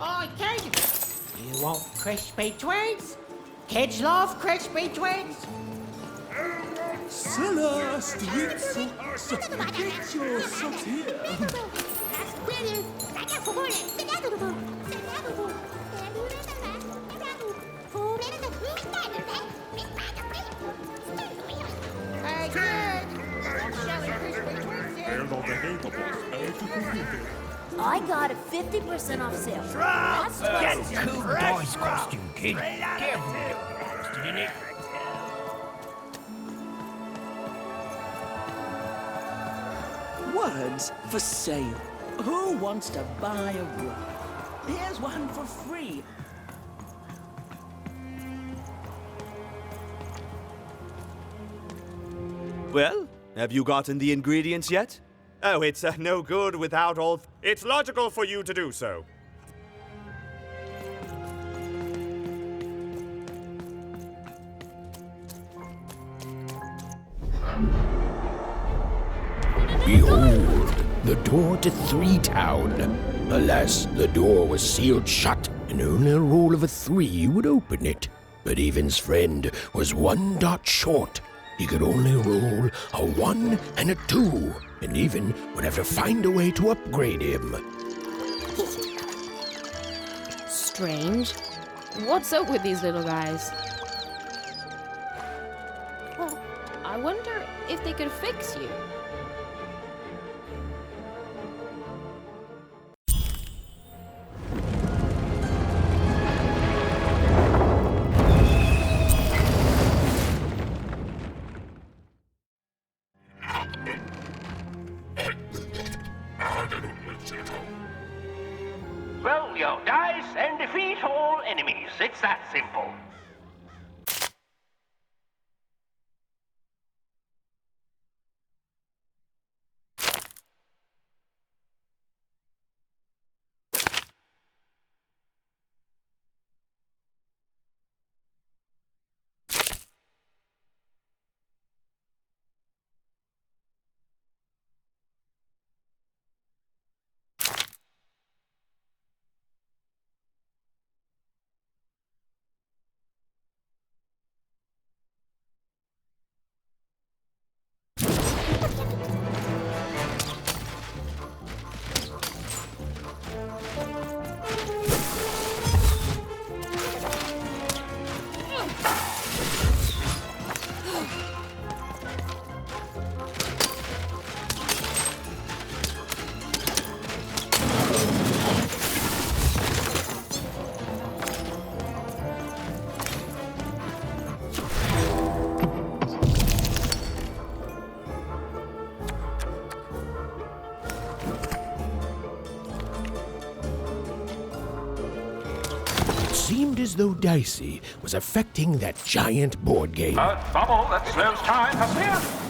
Oi, kids! You want crispy twigs? Kids love crispy twigs. Celeste, get your socks here. Hey, kids! I'm selling crispy twigs here. I got a 50% off sale. That's That's a cool boy's costume, kid. Careful, you don't get busted in it. Words for sale. Who wants to buy a word? Here's one for free. Well, have you gotten the ingredients yet? Oh, it's no good without all... It's logical for you to do so. Behold, the door to Three Town. Alas, the door was sealed shut, and only a roll of a 3 would open it. But Evan's friend was 1 dot short. He could only roll a 1 and a 2, and Even would have to find a way to upgrade him. Strange. What's up with these little guys? Well, I wonder if they could fix you. Roll your dice and defeat all enemies. It's that simple. Seemed as though Dicey was affecting that giant board game. A bubble that slows time has here.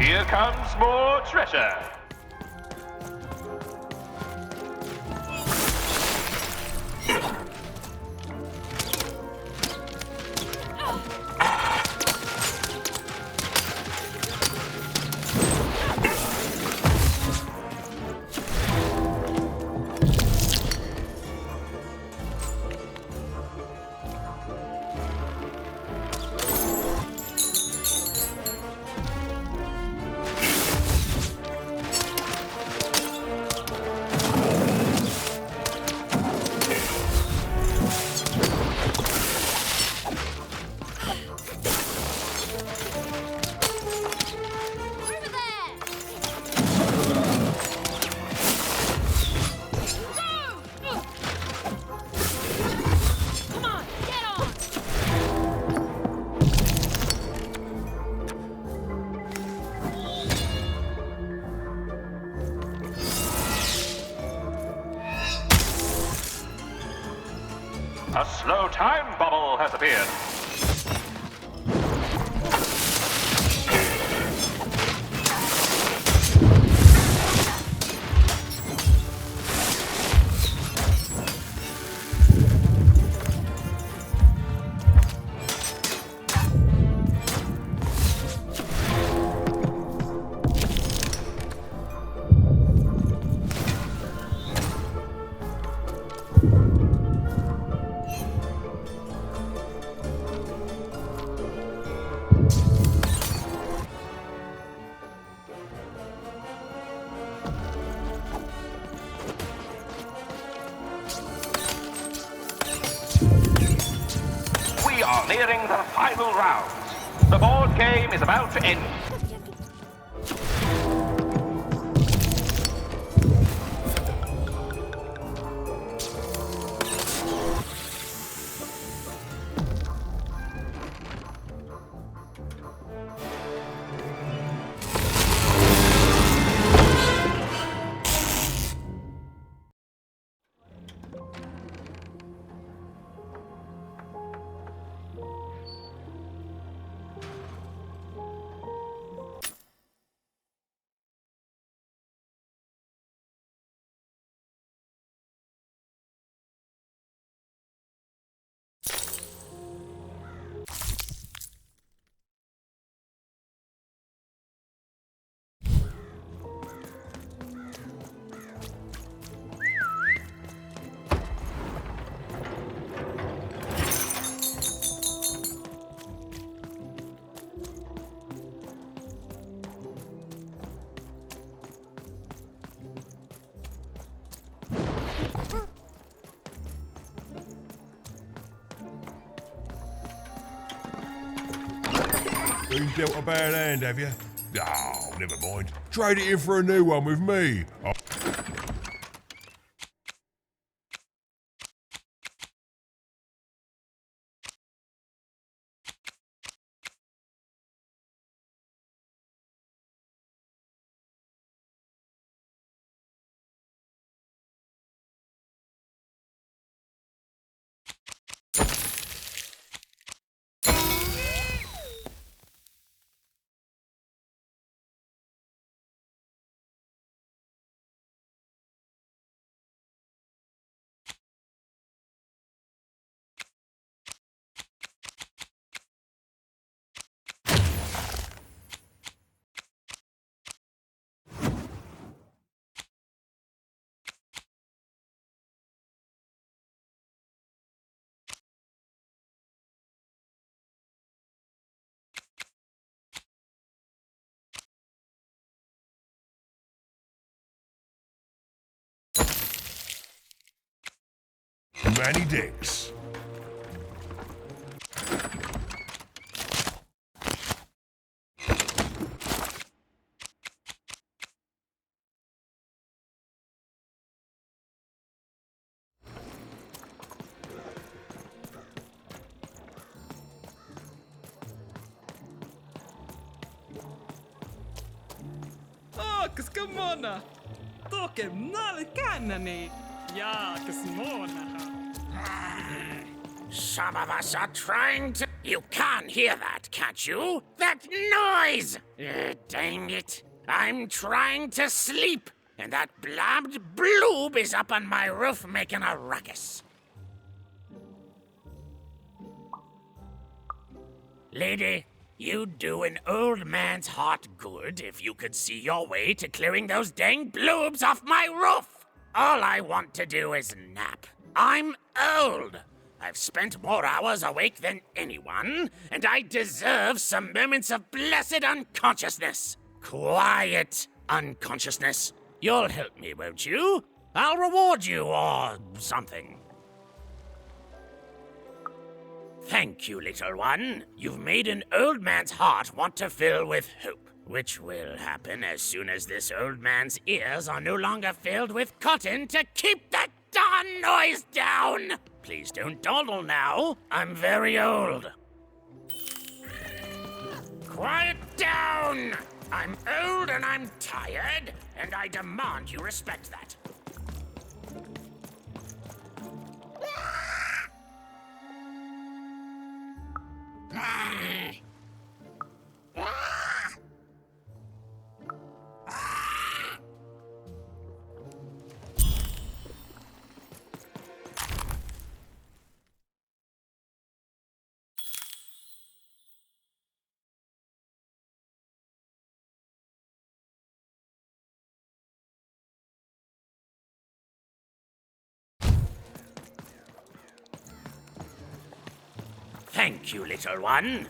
Here comes more treasure. Over there! Go! Come on, get on! A slow time bubble has appeared. We are nearing the final rounds. The board game is about to end. Been dealt a bad hand, have you? Oh, never mind. Trade it in for a new one with me. Manny Dix. Kaskamona! Toke mnale kanani! Ja, kasmona! Some of us are trying to... You can't hear that, can't you? That noise! Dang it. I'm trying to sleep, and that blabbed bloob is up on my roof making a ruckus. Lady, you'd do an old man's heart good if you could see your way to clearing those dang bloobs off my roof. All I want to do is nap. I'm old. I've spent more hours awake than anyone, and I deserve some moments of blessed unconsciousness. Quiet unconsciousness. You'll help me, won't you? I'll reward you or something. Thank you, little one. You've made an old man's heart want to fill with hope, which will happen as soon as this old man's ears are no longer filled with cotton to keep that darn noise down. Please don't dawdle now. I'm very old. Quiet down! I'm old and I'm tired, and I demand you respect that. Thank you, little one.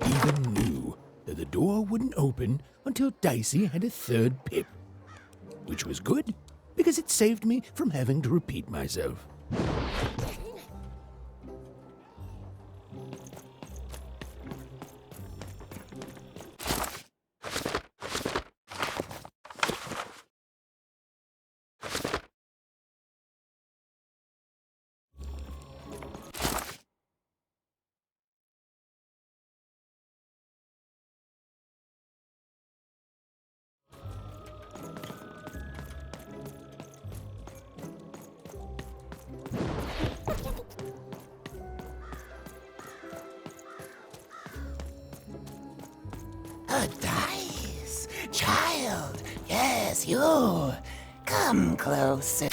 Even knew that the door wouldn't open until Dicey had a third pip. Which was good, because it saved me from having to repeat myself. A dice! Child! Yes, you! Come closer.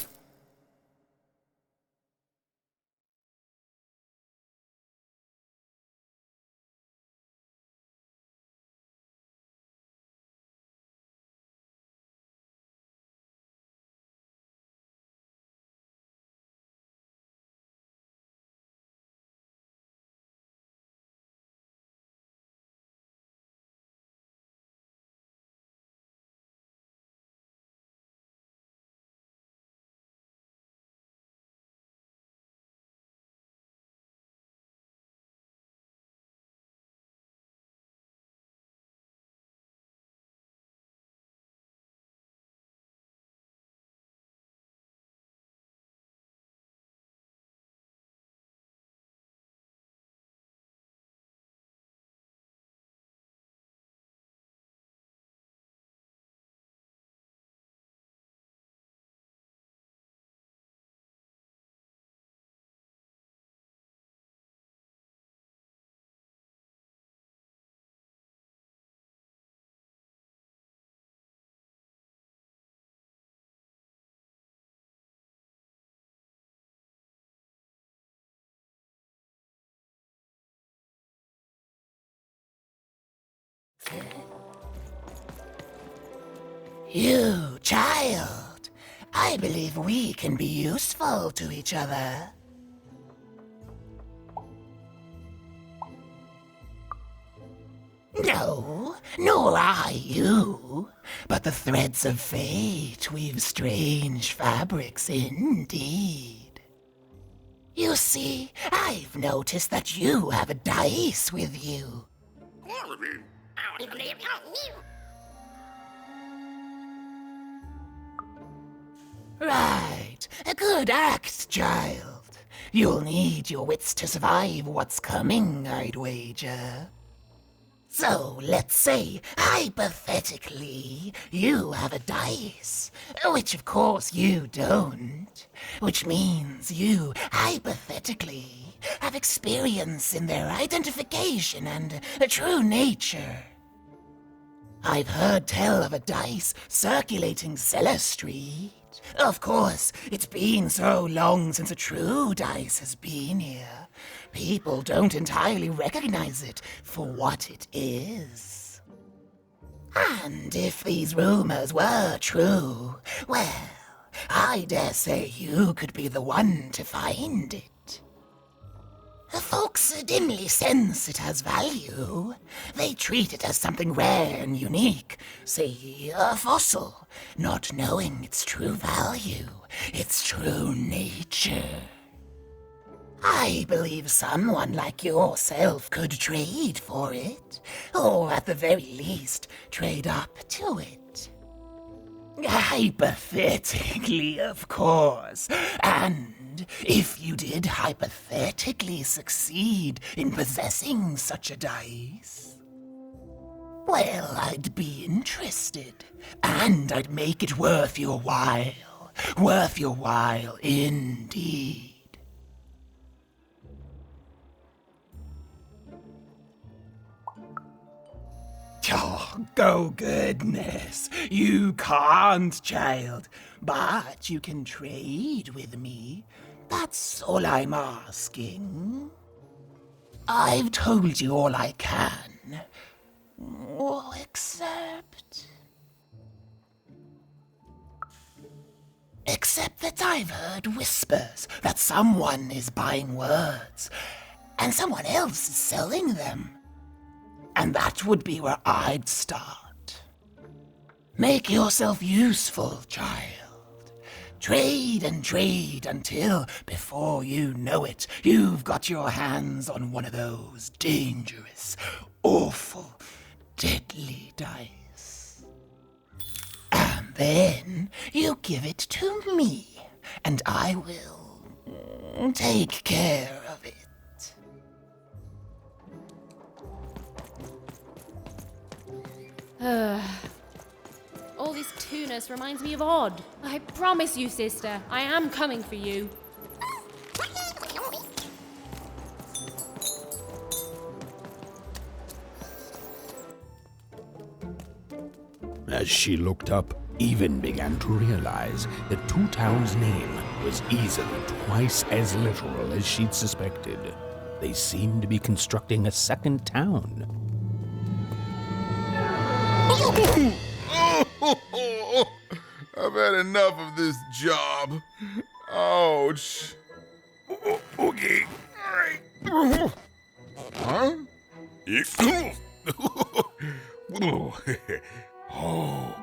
You, child, I believe we can be useful to each other. No, nor I you, but the threads of fate weave strange fabrics indeed. You see, I've noticed that you have a dice with you. Right, a good act, child. You'll need your wits to survive what's coming, I'd wager. So, let's say, hypothetically, you have a dice, which of course you don't, which means you, hypothetically, have experience in their identification and true nature. I've heard tell of a dice circulating Cellar Street. Of course, it's been so long since a true dice has been here. People don't entirely recognize it for what it is. And if these rumors were true, well, I dare say you could be the one to find it. Folks dimly sense it has value. They treat it as something rare and unique, say a fossil, not knowing its true value, its true nature. I believe someone like yourself could trade for it, or at the very least, trade up to it. Hypothetically, of course, and if you did hypothetically succeed in possessing such a dice, well, I'd be interested, and I'd make it worth your while indeed. Oh, go goodness, you can't, child, but you can trade with me. That's all I'm asking. I've told you all I can, except that I've heard whispers that someone is buying words, and someone else is selling them. And that would be where I'd start. Make yourself useful, child. Trade and trade until, before you know it, you've got your hands on one of those dangerous, awful, deadly dice. And then you give it to me, and I will take care of it. All this tunus reminds me of Odd. I promise you, sister, I am coming for you. As she looked up, Even began to realize that Two Town's name was easily twice as literal as she'd suspected. They seemed to be constructing a second town. I've had enough of this job. Ouch. Okay. All right. Huh? Oh,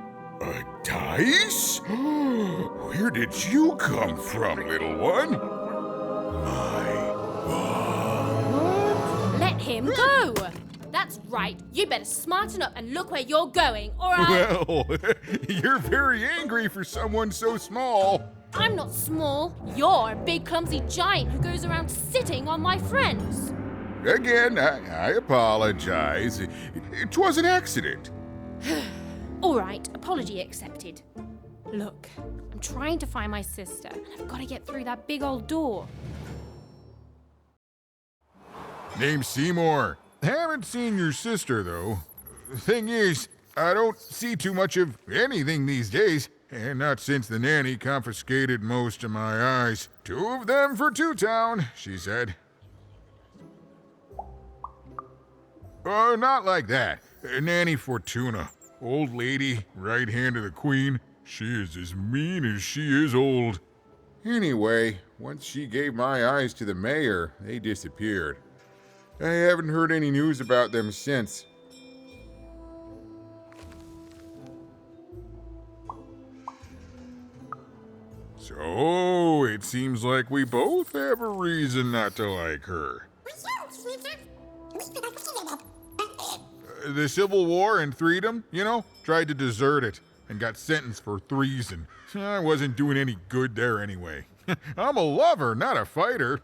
a dice? Where did you come from, little one? My God. Let him go! That's right. You better smarten up and look where you're going, or I... Well, you're very angry for someone so small. I'm not small. You're a big, clumsy giant who goes around sitting on my friends. Again, I apologize. It was an accident. All right, apology accepted. Look, I'm trying to find my sister, and I've got to get through that big old door. Name's Seymour. Haven't seen your sister, though. Thing is, I don't see too much of anything these days, and not since the nanny confiscated most of my eyes. 2 of them for Two Town, she said. Oh, not like that. Nanny Fortuna. Old lady, right hand of the queen. She is as mean as she is old. Anyway, once she gave my eyes to the mayor, they disappeared. I haven't heard any news about them since. So, it seems like we both have a reason not to like her. The Civil War and Freedom, you know, tried to desert it and got sentenced for treason. I wasn't doing any good there anyway. I'm a lover, not a fighter.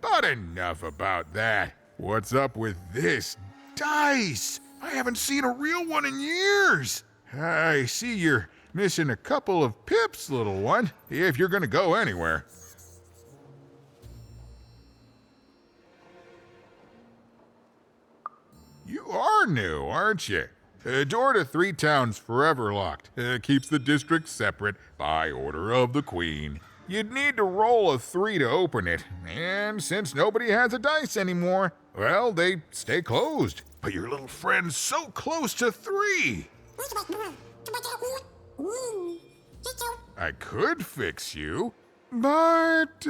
But enough about that. What's up with this dice? I haven't seen a real one in years. I see you're missing a couple of pips, little one, if you're gonna go anywhere. You are new, aren't you? Door to Three Town's forever locked. Keeps the district separate by order of the Queen. You'd need to roll a 3 to open it, and since nobody has a dice anymore, well, they stay closed. But your little friend's so close to 3. I could fix you, but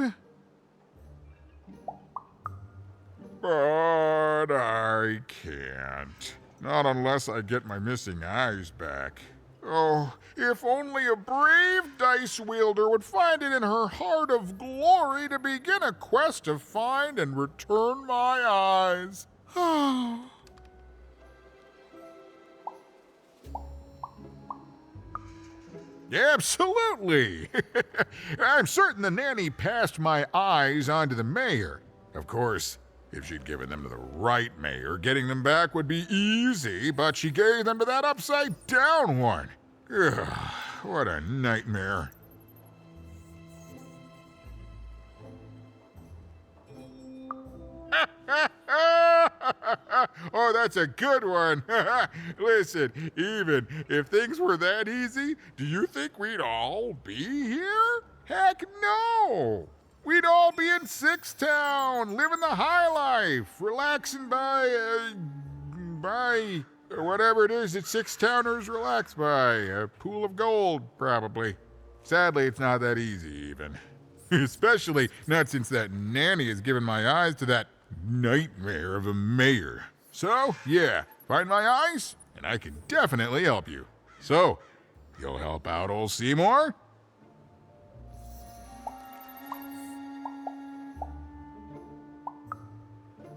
I can't. Not unless I get my missing eyes back. Oh, if only a brave dice wielder would find it in her heart of glory to begin a quest to find and return my eyes. Absolutely! I'm certain the nanny passed my eyes on to the mayor. Of course, if she'd given them to the right mayor, getting them back would be easy, but she gave them to that upside-down one. Ugh, what a nightmare. Oh, that's a good one. Listen, even if things were that easy, do you think we'd all be here? Heck no! We'd all be in Sixtown, living the high life, relaxing by whatever it is that Sixtowners relax by. A pool of gold, probably. Sadly, it's not that easy, even. Especially not since that nanny has given my eyes to that nightmare of a mayor. So, yeah, find my eyes, and I can definitely help you. So, you'll help out old Seymour?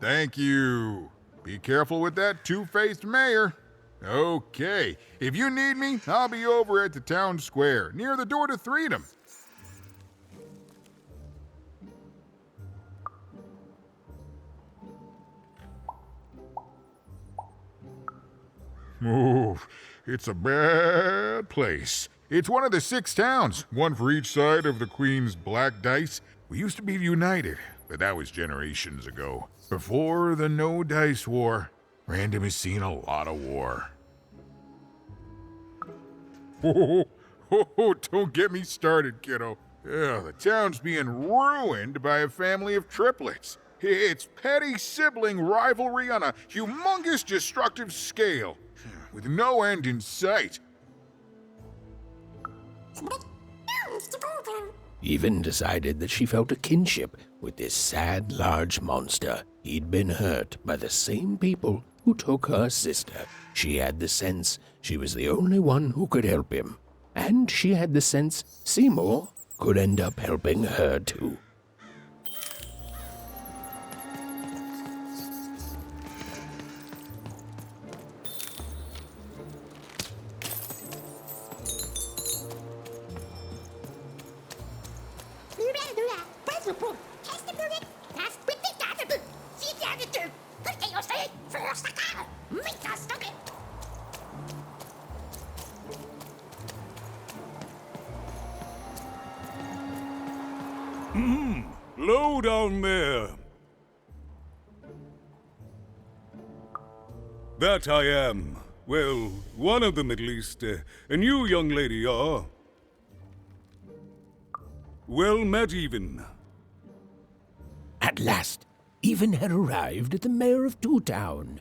Thank you. Be careful with that two-faced mayor. Okay, if you need me, I'll be over at the town square, near the door to Freedom. Oh, it's a bad place. It's one of the 6 towns, one for each side of the Queen's black dice. We used to be united, but that was generations ago. Before the No Dice War, Random has seen a lot of war. Oh, don't get me started, kiddo. The town's being ruined by a family of triplets. It's petty sibling rivalry on a humongous destructive scale, with no end in sight. Even decided that she felt a kinship with this sad, large monster. He'd been hurt by the same people who took her sister. She had the sense she was the only one who could help him. And she had the sense Seymour could end up helping her too. Low down there. That I am. Well, one of them at least. And you, young lady, are? Well met, Even. At last, Even had arrived at the mayor of Town,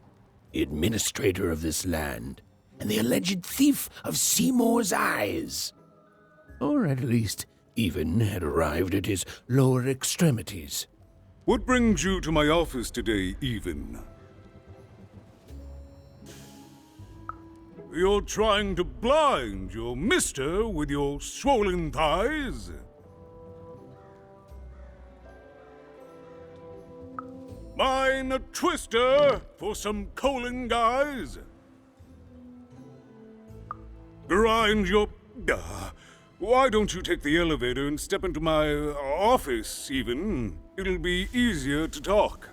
the administrator of this land, and the alleged thief of Seymour's eyes. Or at least, Even had arrived at his lower extremities. What brings you to my office today, Even? You're trying to blind your mister with your swollen thighs? Mine a twister for some colon guys? Grind your... why don't you take the elevator and step into my office, Even? It'll be easier to talk.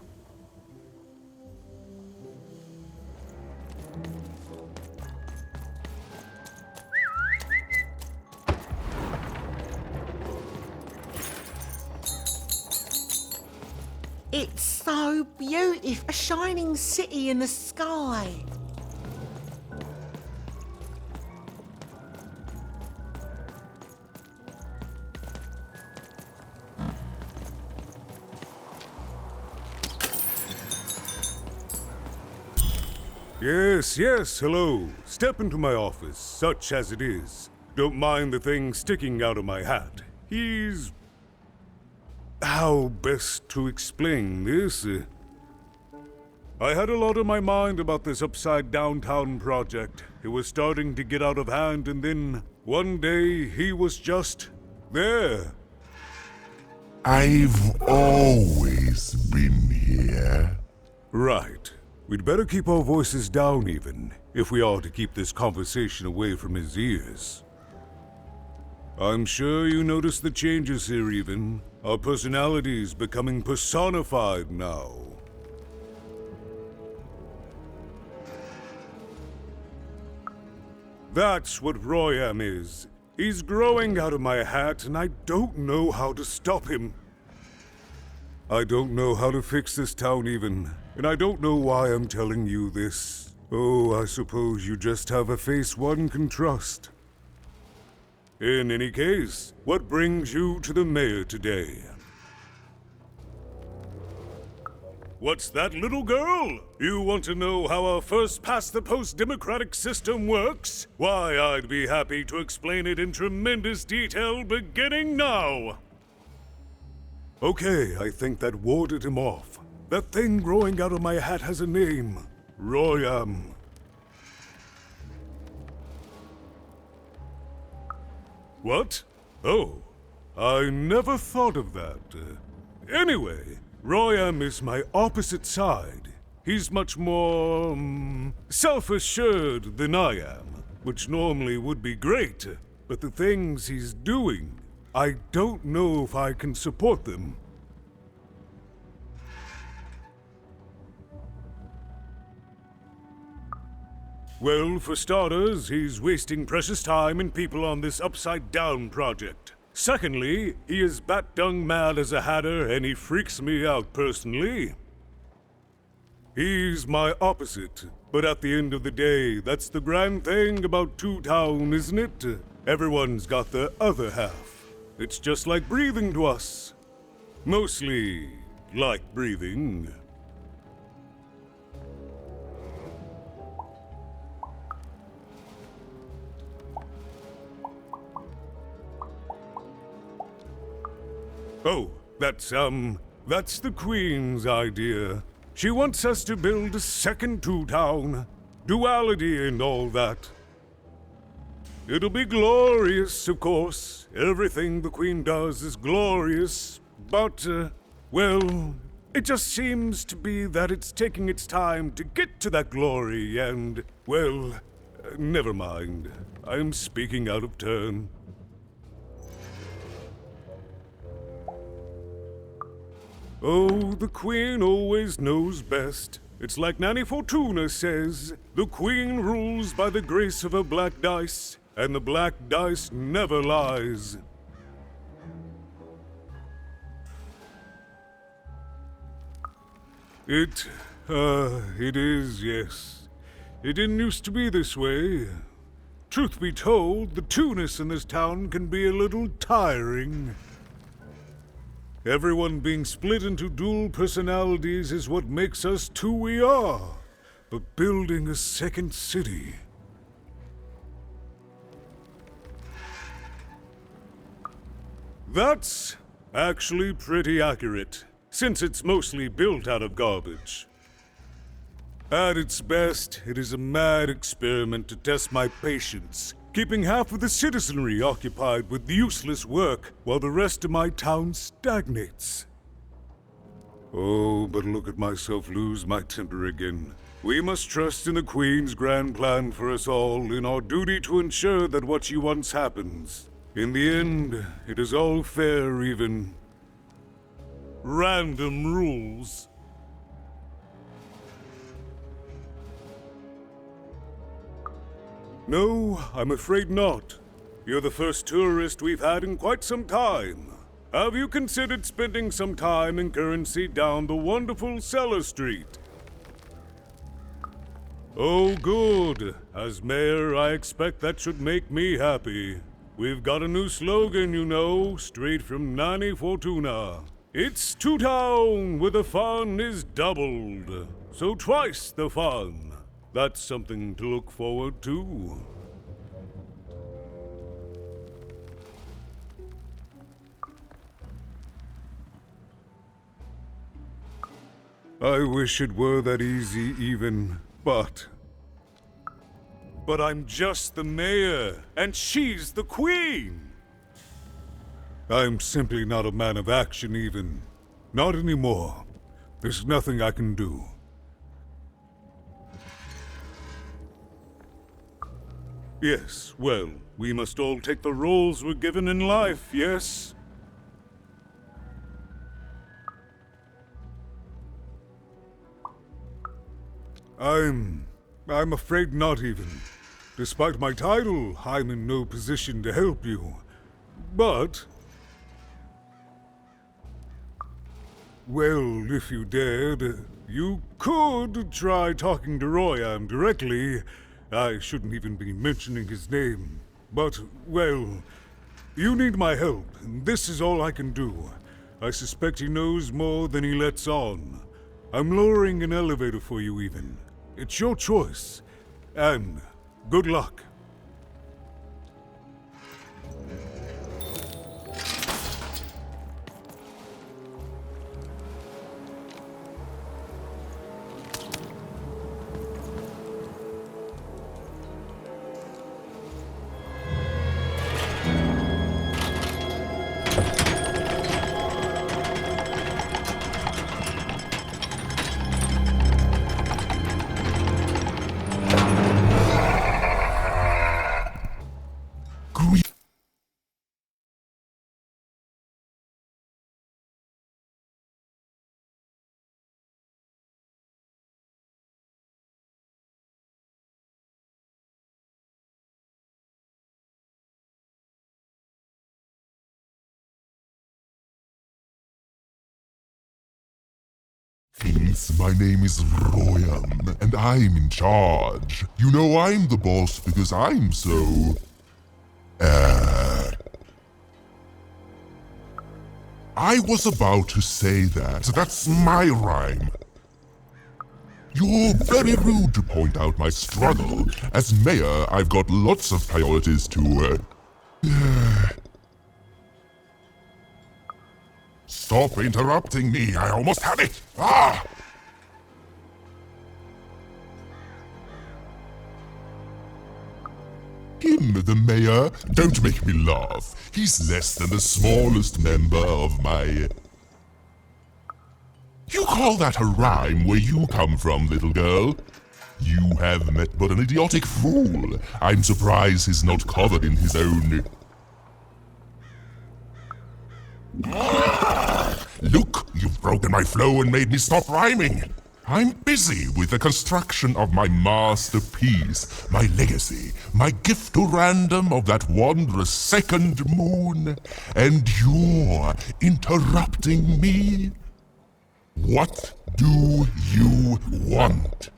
It's so beautiful, a shining city in the sky. Yes, hello. Step into my office, such as it is. Don't mind the thing sticking out of my hat. He's... How best to explain this? I had a lot on my mind about this upside downtown project. It was starting to get out of hand, and then one day he was just there. I've always been here. Right. We'd better keep our voices down even, if we are to keep this conversation away from his ears. I'm sure you noticed the changes here even. Our personalities becoming personified now. That's what Royam is. He's growing out of my hat, and I don't know how to stop him. I don't know how to fix this town even, and I don't know why I'm telling you this. Oh, I suppose you just have a face one can trust. In any case, what brings you to the mayor today? What's that, little girl? You want to know how our first-past-the-post democratic system works? Why, I'd be happy to explain it in tremendous detail beginning now. Okay, I think that warded him off. That thing growing out of my hat has a name. Royam. What? Oh, I never thought of that. Anyway, Royam is my opposite side. He's much more, self-assured than I am, which normally would be great, but the things he's doing, I don't know if I can support them. Well, for starters, he's wasting precious time and people on this upside-down project. Secondly, he is bat-dung mad as a hatter, and he freaks me out personally. He's my opposite, but at the end of the day, that's the grand thing about Two Town, isn't it? Everyone's got their other half. It's just like breathing to us. Mostly like breathing. Oh, that's the Queen's idea. She wants us to build a second Two Town. Duality and all that. It'll be glorious, of course. Everything the Queen does is glorious. But, well, it just seems to be that it's taking its time to get to that glory and, well, never mind. I'm speaking out of turn. Oh, the Queen always knows best. It's like Nanny Fortuna says, the Queen rules by the grace of her black dice, and the black dice never lies. It is, yes. It didn't used to be this way. Truth be told, the two-ness in this town can be a little tiring. Everyone being split into dual personalities is what makes us who we are. But building a second city... That's actually pretty accurate, since it's mostly built out of garbage. At its best, it is a mad experiment to test my patience, keeping half of the citizenry occupied with useless work while the rest of my town stagnates. Oh, but look at myself lose my temper again. We must trust in the Queen's grand plan for us all, in our duty to ensure that what she wants happens. In the end, it is all fair even. Random rules. No, I'm afraid not. You're the first tourist we've had in quite some time. Have you considered spending some time in currency down the wonderful Cellar Street? Oh, good. As mayor, I expect that should make me happy. We've got a new slogan, you know, straight from Nanny Fortuna. It's Two Town, where the fun is doubled. So twice the fun. That's something to look forward to. I wish it were that easy even, but I'm just the mayor, and she's the queen! I'm simply not a man of action even. Not anymore. There's nothing I can do. Yes, well, we must all take the roles we're given in life, yes? I'm afraid not even. Despite my title, I'm in no position to help you. But... well, if you dared, you could try talking to Royan directly. I shouldn't even be mentioning his name. But, well, you need my help, and this is all I can do. I suspect he knows more than he lets on. I'm lowering an elevator for you even. It's your choice. And good luck. My name is Royan, and I'm in charge. You know I'm the boss because I'm so... I was about to say that. That's my rhyme. You're very rude to point out my struggle. As mayor, I've got lots of priorities to... Stop interrupting me, I almost had it! Ah! Him, the mayor? Don't make me laugh. He's less than the smallest member of my... You call that a rhyme where you come from, little girl? You have met but an idiotic fool. I'm surprised he's not covered in his own... Look, you've broken my flow and made me stop rhyming. I'm busy with the construction of my masterpiece, my legacy, my gift to random of that wondrous second moon, and you're interrupting me? What do you want?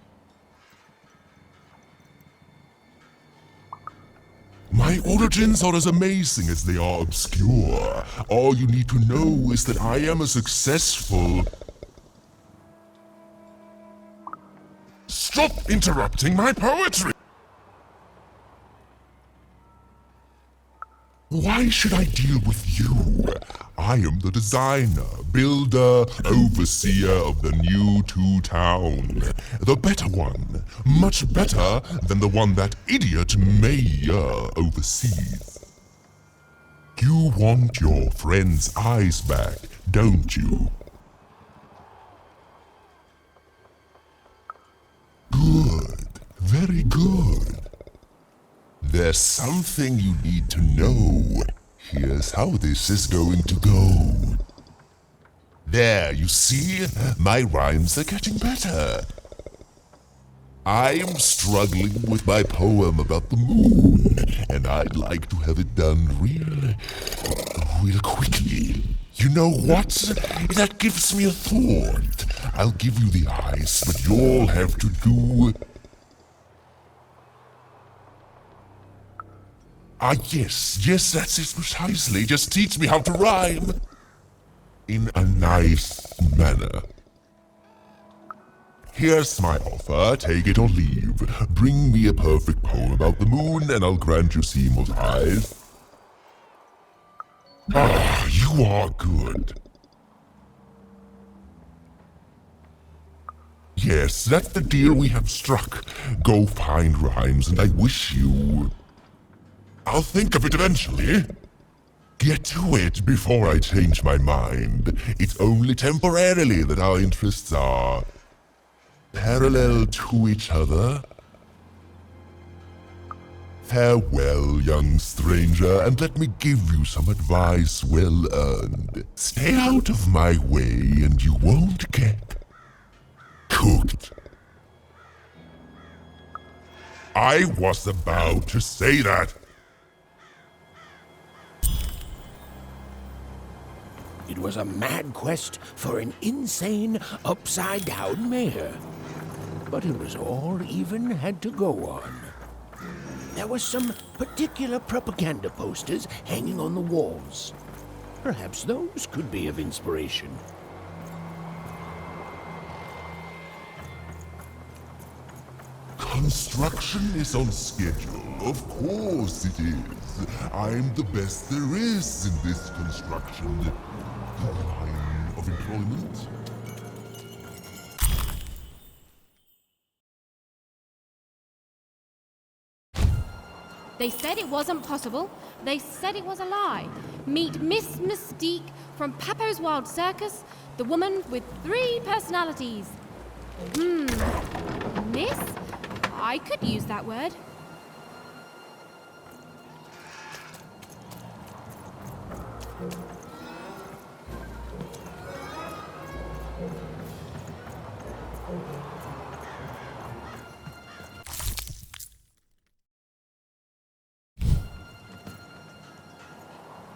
My origins are as amazing as they are obscure. All you need to know is that I am a successful... Stop interrupting my poetry! Why should I deal with you? I am the designer, builder, overseer of the new town. The better one. Much better than the one that idiot mayor oversees. You want your friend's eyes back, don't you? Good. Very good. There's something you need to know. Here's how this is going to go. There, you see? My rhymes are getting better. I'm struggling with my poem about the moon, and I'd like to have it done real quickly. You know what? That gives me a thought. I'll give you the eyes, but you'll have to do... yes, that's it precisely. Just teach me how to rhyme. In a nice manner. Here's my offer, take it or leave. Bring me a perfect poem about the moon and I'll grant you Seymour's eyes. Ah, you are good. Yes, that's the deal we have struck. Go find rhymes, and I wish you... I'll think of it eventually. Get to it before I change my mind. It's only temporarily that our interests are... parallel to each other. Farewell, young stranger, and let me give you some advice well earned. Stay out of my way, and you won't get... cooked. I was about to say that. It was a mad quest for an insane, upside-down mayor. But it was all Even had to go on. There were some particular propaganda posters hanging on the walls. Perhaps those could be of inspiration. Construction is on schedule. Of course it is. I'm the best there is in this construction line of employment. They said it wasn't possible. They said it was a lie. Meet Miss Mystique from Papo's Wild Circus, the woman with 3 personalities. Miss? I could use that word.